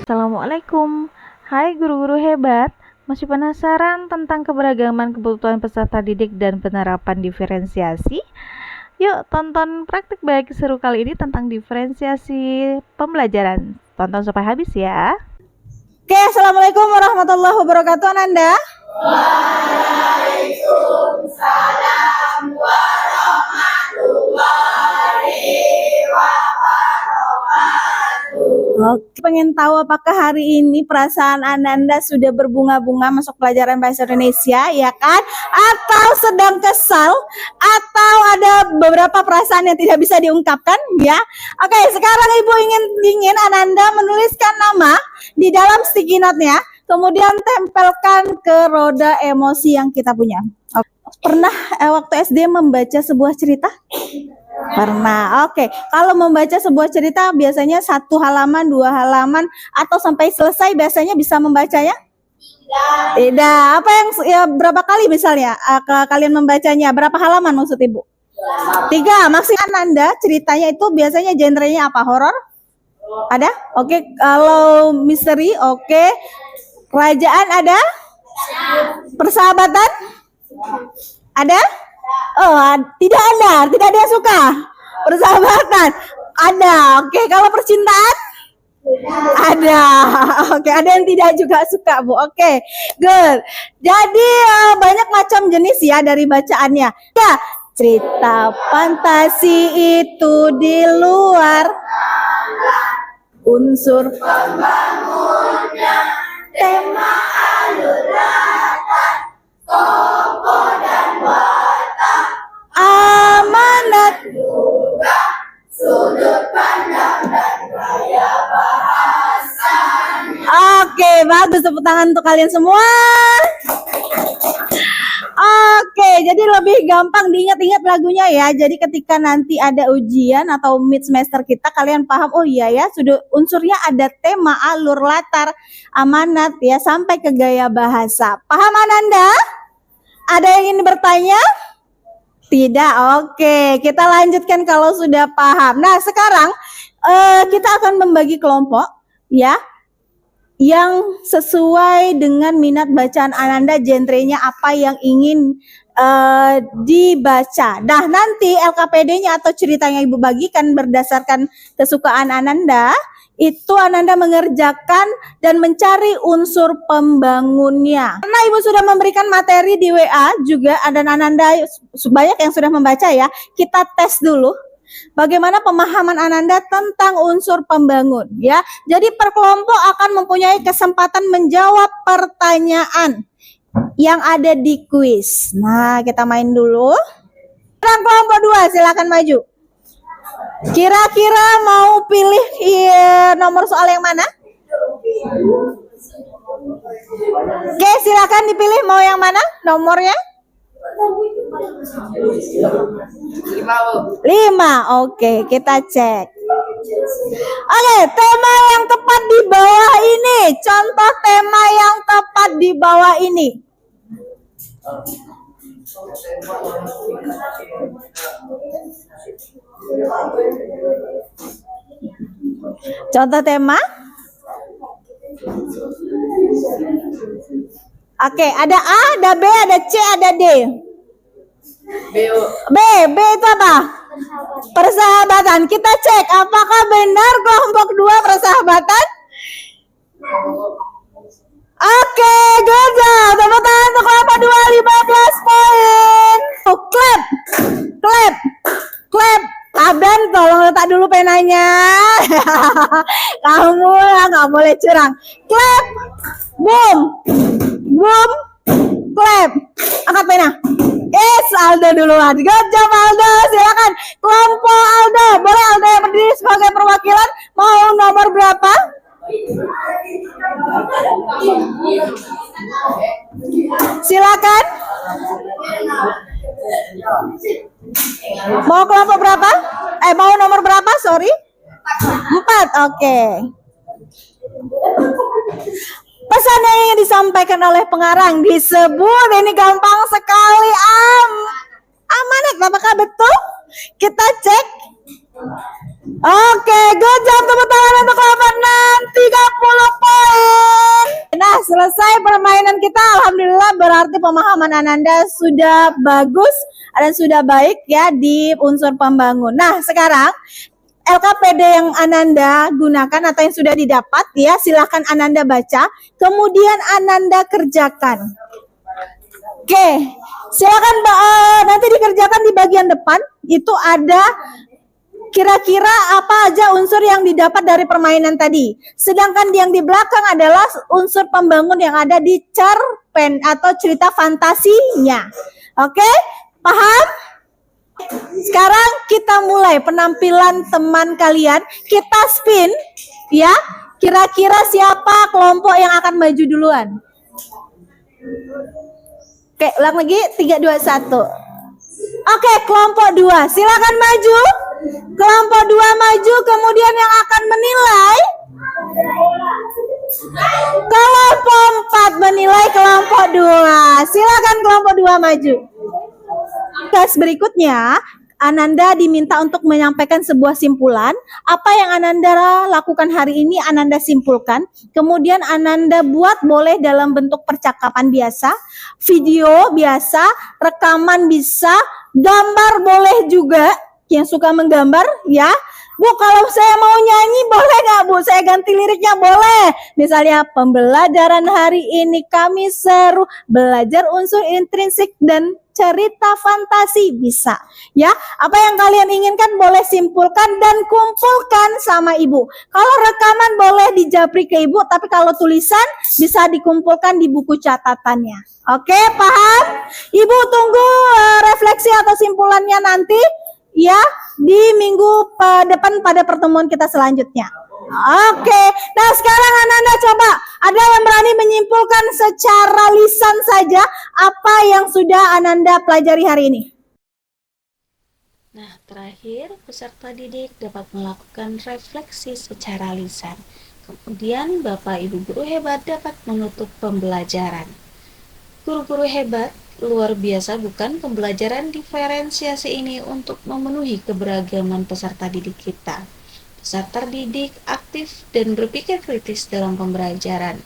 Assalamualaikum. Hai guru-guru hebat, masih penasaran tentang keberagaman kebutuhan peserta didik dan penerapan diferensiasi? Yuk tonton praktik baik seru kali ini tentang diferensiasi pembelajaran. Tonton sampai habis ya. Oke, Assalamualaikum warahmatullahi wabarakatuh, Ananda. Waalaikumsalam warahmatullahi wabarakatuh. Oke, pengen tahu apakah hari ini perasaan Ananda sudah berbunga-bunga masuk pelajaran bahasa Indonesia, ya kan? Atau sedang kesal, atau ada beberapa perasaan yang tidak bisa diungkapkan, ya? Oke, sekarang Ibu ingin Ananda menuliskan nama di dalam sticky note-nya, kemudian tempelkan ke roda emosi yang kita punya. Oke. Pernah waktu SD membaca sebuah cerita? Pernah. Oke. Kalau membaca sebuah cerita biasanya 1 halaman, 2 halaman, atau sampai selesai biasanya bisa membacanya? Tidak. Apa yang berapa kali misalnya kalian membacanya? Berapa halaman maksud Ibu? 3. Maksudnya Ananda ceritanya itu biasanya genrenya apa? Horor? Ada? Oke. Kalau misteri, oke. Kerajaan ada? Persahabatan? Ada? Oh, tidak ada yang suka. Persahabatan ada. Oke, kalau percintaan? Ada. Oke, ada yang tidak juga suka, Bu. Oke, good. Jadi banyak macam jenis ya dari bacaannya. Ya, cerita fantasi itu di luar unsur pembangunnya, tema alur latar, tokoh dan watak, amanat juga, sudut pandang dan gaya bahasanya. Oke, bagus, tepuk tangan untuk kalian semua. Oke, jadi lebih gampang diingat-ingat lagunya ya. Jadi ketika nanti ada ujian atau mid semester kita, kalian paham, oh iya ya, sudah unsurnya ada tema, alur, latar, amanat ya, sampai ke gaya bahasa. Paham Ananda? Ada yang ingin bertanya? Tidak. Oke, kita lanjutkan kalau sudah paham. Nah, sekarang kita akan membagi kelompok ya, yang sesuai dengan minat bacaan Ananda, genrenya apa yang ingin dibaca. Nah, nanti LKPD-nya atau cerita yang Ibu bagikan berdasarkan kesukaan Ananda, itu Ananda mengerjakan dan mencari unsur pembangunnya. Karena Ibu sudah memberikan materi di WA juga, dan Ananda banyak yang sudah membaca ya, kita tes dulu bagaimana pemahaman Ananda tentang unsur pembangun ya. Jadi per kelompok akan mempunyai kesempatan menjawab pertanyaan yang ada di kuis. Nah, kita main dulu. Sekarang kelompok 2 silakan maju. Kira-kira mau pilih nomor soal yang mana? Oke, silakan dipilih mau yang mana nomornya? 5. Oke, kita cek. Oke, tema yang tepat di bawah ini. Contoh tema yang tepat di bawah ini. Contoh tema. Oke, ada A, ada B, ada C, ada D. B itu apa? Persahabatan. Kita cek apakah benar kelompok 2 persahabatan? Oke, good job. Tepuk tangan untuk kelompok 2, 15 poin. Oh, clap. Abdan, tolong letak dulu penanya. Kamu nggak boleh curang. Clap. Boom. Clap. Angkat pena. Aldo duluan. Good job Aldo. Silakan kelompok Aldo. Boleh Aldo yang berdiri sebagai perwakilan. Mau nomor berapa? Silakan. Mau kelompok berapa? Mau nomor berapa? Sorry. 4. Oke. Pesan yang ingin disampaikan oleh pengarang disebut, ini gampang sekali, amanat. Apakah betul? Kita cek. Oke, good job, tepuk tangan untuk kelompok 6, 30 kita alhamdulillah berarti pemahaman Ananda sudah bagus dan sudah baik ya di unsur pembangun. Nah, sekarang LKPD yang Ananda gunakan atau yang sudah didapat ya, silahkan Ananda baca, kemudian Ananda kerjakan. Oke, silakan nanti dikerjakan di bagian depan, itu ada kira-kira apa aja unsur yang didapat dari permainan tadi. Sedangkan yang di belakang adalah unsur pembangun yang ada di cerpen atau cerita fantasinya. Oke, paham? Sekarang kita mulai penampilan teman kalian. Kita spin ya. Kira-kira siapa kelompok yang akan maju duluan? Oke, ulang lagi 3 2 1. Oke, kelompok 2 silakan maju. Kelompok 2 maju, kemudian yang akan menilai kelompok 4 menilai kelompok 2. Silakan kelompok 2 maju. Tes berikutnya, Ananda diminta untuk menyampaikan sebuah simpulan. Apa yang Ananda lakukan hari ini Ananda simpulkan. Kemudian Ananda buat boleh dalam bentuk percakapan biasa, video biasa, rekaman bisa, gambar boleh juga. Yang suka menggambar ya. Bu, kalau saya mau nyanyi boleh nggak Bu? Saya ganti liriknya boleh. Misalnya pembelajaran hari ini kami seru, belajar unsur intrinsik dan cerita fantasi bisa. Ya, apa yang kalian inginkan boleh simpulkan dan kumpulkan sama Ibu. Kalau rekaman boleh dijapri ke Ibu, tapi kalau tulisan bisa dikumpulkan di buku catatannya. Oke, paham? Ibu tunggu refleksi atau simpulannya nanti. Ya, di minggu depan pada pertemuan kita selanjutnya. Oke, nah sekarang Ananda coba, ada yang berani menyimpulkan secara lisan saja apa yang sudah Ananda pelajari hari ini? Nah, terakhir peserta didik dapat melakukan refleksi secara lisan. Kemudian Bapak Ibu guru hebat dapat menutup pembelajaran. Guru-guru hebat luar biasa bukan pembelajaran diferensiasi ini untuk memenuhi keberagaman peserta didik kita. Peserta didik aktif dan berpikir kritis dalam pembelajaran.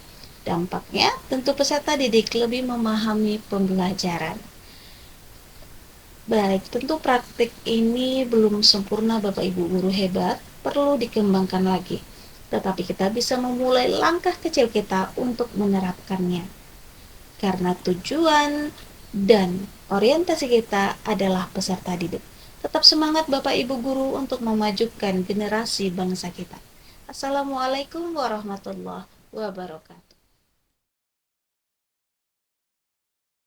Dampaknya tentu peserta didik lebih memahami pembelajaran. Baik, tentu praktik ini belum sempurna Bapak Ibu guru hebat, perlu dikembangkan lagi. Tetapi kita bisa memulai langkah kecil kita untuk menerapkannya. Karena tujuan dan orientasi kita adalah peserta didik. Tetap semangat Bapak Ibu guru untuk memajukan generasi bangsa kita. Assalamualaikum warahmatullahi wabarakatuh.